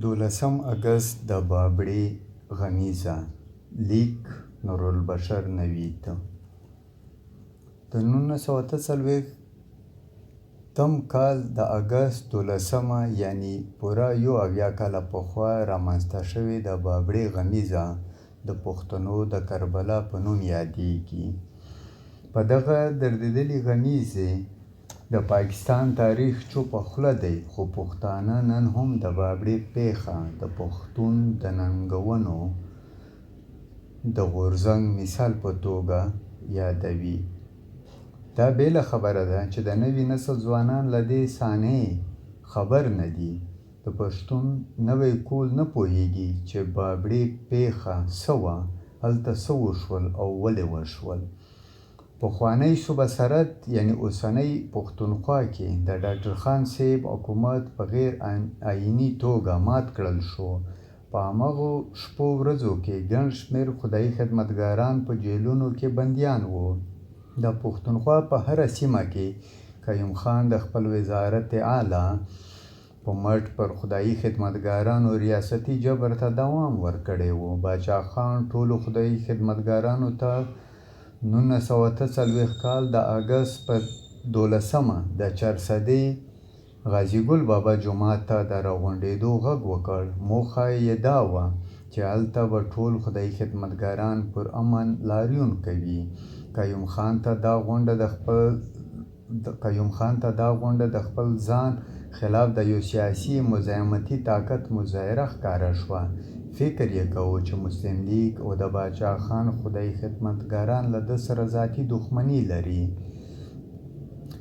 12 اګست د بابړې غمیزه لیک نورالبشر نوید د 1948 کال د اګست 12 یعنی پوره 70 کاله پخوا رامنځته شوې د بابړې غمیزه د پښتنو د کربلا په نوم یادېږي. په دغه دردېدلې غمیزې د پاکستان تاریخ چوپه خوله دی، خو پښتانه نن هم د بابړې پیښه د پښتون د ننګونو د غورځنګ مثال په توګه یادوي. دا بیله خبره ده چې د نوي نسل ځوانان له دې صحنې خبر نه دي. د پښتون نوی کول نه پوهیږي چې بابړې پیښه څه وه، هلته څه وشول او ولې وشول. پخوانی صوبه سرحد یعنی اوسنۍ پښتونخوا کې د ډاکټر خان صاحب حکومت په غیر آئیني توګه مات کړل شو. په هماغو شپو ورځو کې ګڼ شمېر خدایي خدمتګاران په جیلونو کې بندیان وو. د پښتونخوا په هره سیمه کې قیوم خان د خپل وزارت اعلی په مټ پر خدایي خدمتګارانو ریاستي جبر ته دوام ورکړی و. باچا خان ټولو خدایي خدمتګارانو ته 1948 کال د اګست په 12 د چارسدې غازي ګل بابا جومات ته د راغونډېدو غږ وکړ. موخه یې دا وه چې هلته به ټول خدایي خدمتګاران پر امن لاریون کوي. قیوم خان ته دا غونډه د خپل ځان خلاف د یو سیاسي مزاحمتي طاقت مظاهره ښکاره شوه. فکر یې کوو چې مسلم لیگ او د باچا خان خدایي خدمتګاران له ده سره ذاتي دښمني لري.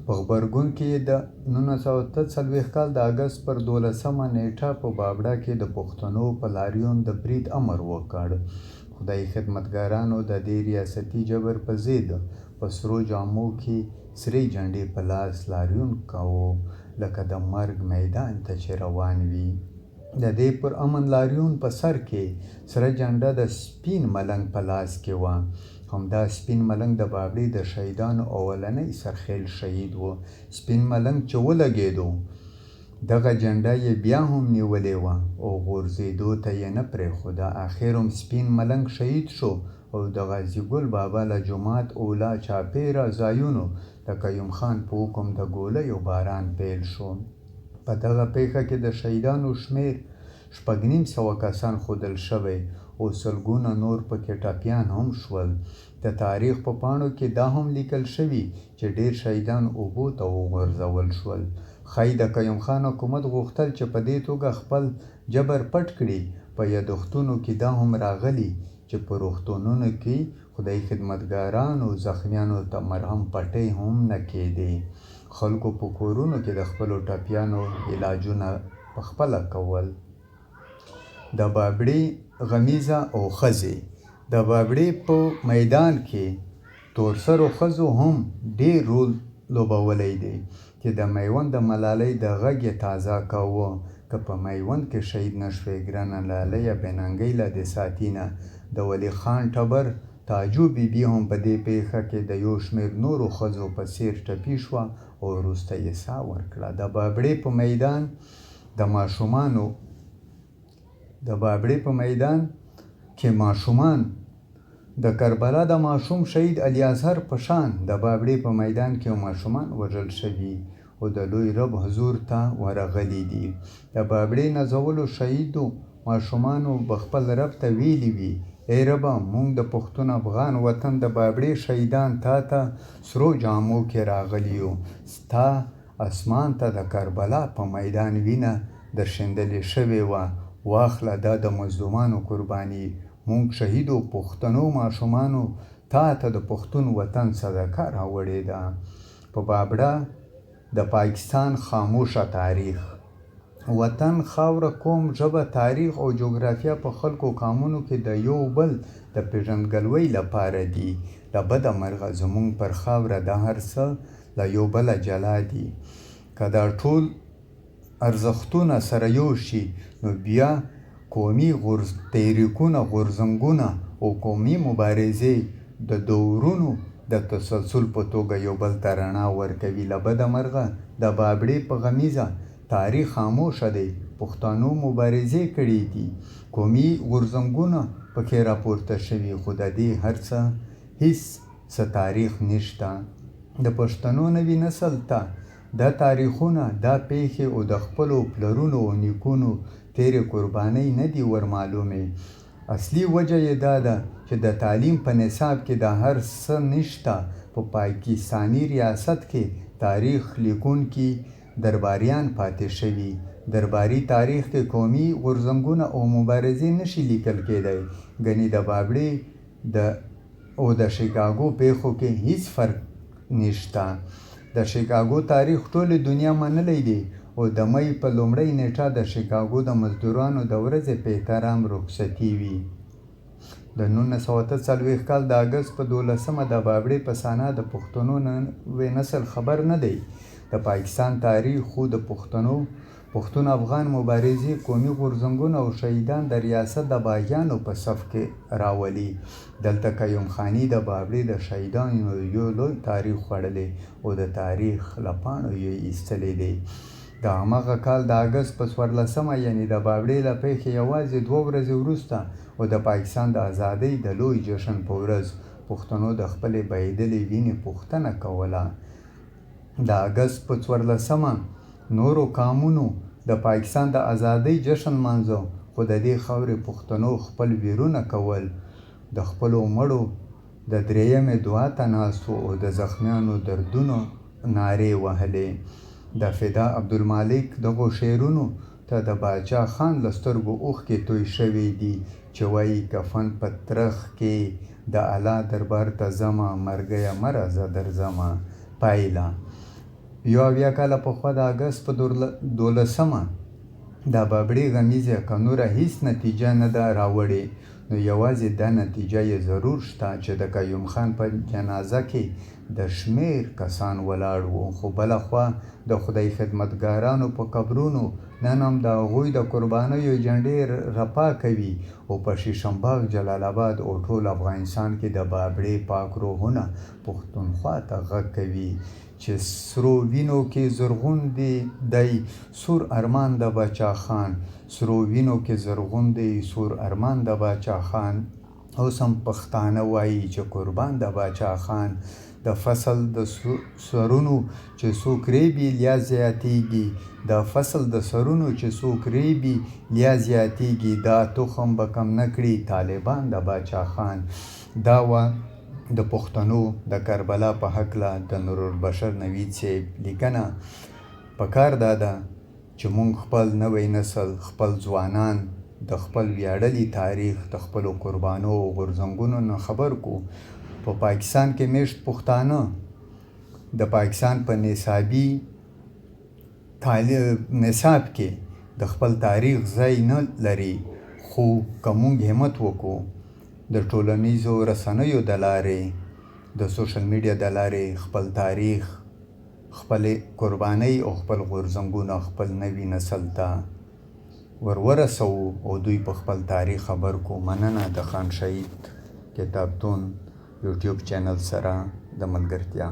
په غبرګون کې د 1948 کال د اګست پر 12 نیټه په بابړه کې د پښتنو په لاریون د برید امر وکړ. خدایي خدمتګارانو د دې ریاستي جبر په ضد په سرو جامو کې سرې جنډې په لاس لاریون کاوه، لکه د مرګ میدان ته چې روان وي. د دې پر امن لاریون په سر کې سره جنډه د سپین ملنګ په لاس کې وه. همدا سپین ملنګ د بابړې د شهیدانو اولنی سرخیل شهید و. سپین ملنګ چې ولګېدو، دغه جنډه یې بیا هم نیولې وه او غورځېدو ته یې نه پرېښوده. اخر هم سپین ملنګ شهید شو او د غازي ګل بابا له جومات اوله چاپېره ځایونو د قیوم خان په حکم د ګولیو باران پیل شو. په دغه پیښه کې د شهیدانو شمېر 650 کسان ښودل شوی او سلګونه نور پکې ټپیان هم شول. د تاریخ په پاڼو کې دا هم لیکل شوي چې ډېر شهیدان اوبو ته وغورځول شول. ښایي د قیوم خان حکومت غوښتل چې په دې توګه خپل جبر پټ کړي. په یادښتونو کې دا هم راغلي چې په روغتونونو کې خدایي خدمتګارانو زخمیانو ته مرهم پټۍ هم نه کېدې. خلکو په کورونو کې د خپلو ټپیانو علاجونه پخپله کول. د بابړې غمیزه او ښځې. د بابړې په میدان کې تورسرو ښځو هم ډېر رول لوبولی دی چې د میوند د ملالۍ د غږ یې تازه کاوه. که په میوند کې شهید نه شوې ګرانه لالیه بې ننګۍ له دې ساتینه. د ولی خان ټبر تاجو بیبي هم په دې پیښه کې د یو شمېر نورو ښځو په څېر ټپي شوه او وروسته یې ساه ورکړه. د بابړې په میدان کې ماشومان د کربلا د ماشوم شهید علی اصغر په شان د بابړې په میدان کې ماشومان وژل شوي او د لوی رب حضور ته ورغلي دي. د بابړې نازولو شهیدو ماشومانو به خپل رب ته ویلي وي: ای ربه، موږ د پښتون افغان وطن د بابړې شهیدان تا ته سرو جامو کې راغلي یو. ستا اسمان ته د کربلا په میدان وینه در شیندلې شوې وه. واخله دا د مظلومانو قرباني. موږ شهیدو پښتنو ماشومانو تا ته د پښتون وطن صدقه راوړې ده. په بابړه د پاکستان خاموشه تاریخ. وطن، خاوره، قوم، ژبه، تاریخ او جغرافیه په خلکو قامونو کې د یو بل د پیژندګلوۍ لپاره دي. له بده مرغه زموږ پر خاوره دا هر څه له یو بله جلا دي. که دا ټول ارزښتونه سره یو شي نو بیا قومي تحریکونه، غورځنګونه او قومي مبارزې د دورونو د تسلسل په توګه یو بل ته رڼا ورکوي. له بده مرغه د بابړې په غمیزه تاریخ خاموشه دی پښتنو مبارزې کړي دي، قومي غورځنګونه پکې راپورته شوي، خو د دې هر څه هیڅ څه تاریخ نشته. د پښتنو نوي نسل ته دا تاریخونه، دا پیښې او د خپلو پلرونو او نیکونو تیرې قربانۍ نه دي ورمعلومې. اصلي وجه یې دا ده چې د تعلیم په نصاب کې دا هر څه نشته. په پاکستاني ریاست کې تاریخ لیکونکي درباریان پاتې شوي. درباري تاریخ کې قومي غورځنګونه او مبارزې نشي لیکل کېدی. ګنې د بابړې او د شیکاګو پیښو کې هیڅ فرق نشته. د شیکاګو تاریخ ټولې دنیا منلی دی او د مۍ په لومړۍ نیټه د شیکاګو د مزدورانو د ورځې په احترام رخصتي وي. د 1948 کال د اګست په 12مه د بابړې په سانا د پښتنو نوی نسل خبر نه دی. د پاکستان تاریخ خو د پښتون افغان مبارزې، قومي غورځنګونه او شهیدان د ریاست د باغیانو په صف کې راولي. دلته قیوم خاني د بابړې د شهیدانو یو لوی تاریخ خوړلی او د تاریخ له پاڼو یې ایستلی دی. د همغه کال د اګست په 14مه یعنې د بابړې له پیښې یوازې 2 ورځې وروسته او د پاکستان د ازادۍ د لوی جشن په ورځ پښتنو د خپلې بهېدلې وینې پوښتنه کوله. د اګست په 14مه نورو قومونو د پاکستان د ازادۍ جشن لمانځه، خو د دې خاورې پښتنو خپل ویرونه کول، د خپلو مړو د 3مې دعا ته ناست او د زخمیانو دردونو نارې وهلې. د فدا عبدالمالک دغو شعرونو ته د باچا خان له سترګو اوښکې توی شوې دي چې وایي کفن په ترخ کې د الله دربار ته ځمه، مرګیه مه راځه درځمه. پایله: 71 کاله پخوا د اګست په 12مه د بابړې غمیزه که نوره هیڅ نتیجه نه ده راوړې، نو یوازې دا نتیجه یې ضرور شته چې د قیوم خان په جنازه کې د شمېر کسان ولاړ وو، خو بله خوا د خدای خدمتګارانو په قبرونو نن هم د هغوی د قربانیو جنډې رپا کوي او په شیشم باغ، جلال آباد او ټول افغانستان کې د بابړې پاک روحونه پښتونخوا ته غږ کوي چې سرو وینو کې زرغون دی سور ارمان د باچا خان. سرو وینو کې زرغون دی سور ارمان د باچا خان. اوس هم پښتانه وایي چې قربان د باچا خان. د فصل د سرونو چې څوک ریبي لیا زیاتیږي، د فصل د سرونو چې څوک ریبي لیا زیاتیږي، دا تخم به کم نه کړي طالبان د باچا خان. دا وه د پښتنو د کربلا په هکله د نورالبشر نوید صاحب لیکنه. پکار دا ده چې موږ خپل نوی نسل، خپل ځوانان د خپل ویاړلي تاریخ، د خپلو قربانو او غورځنګونو نه خبر کو. په پاکستان کې میشت پښتانه د پاکستان په نصاب کې د خپل تاریخ ځای نه لري، خو که موږ همت وکړو د ټولنیزو رسنیو د لارې، د سوشل میډیا د لارې خپل تاریخ، خپل قربانۍ او خپل غورځنګونه خپل نوي نسل ته ورسوو او دوی په خپل تاریخ خبر کو. مننه د خان شهید کتابتون یوټیوب چینل سره د ملګرتیا.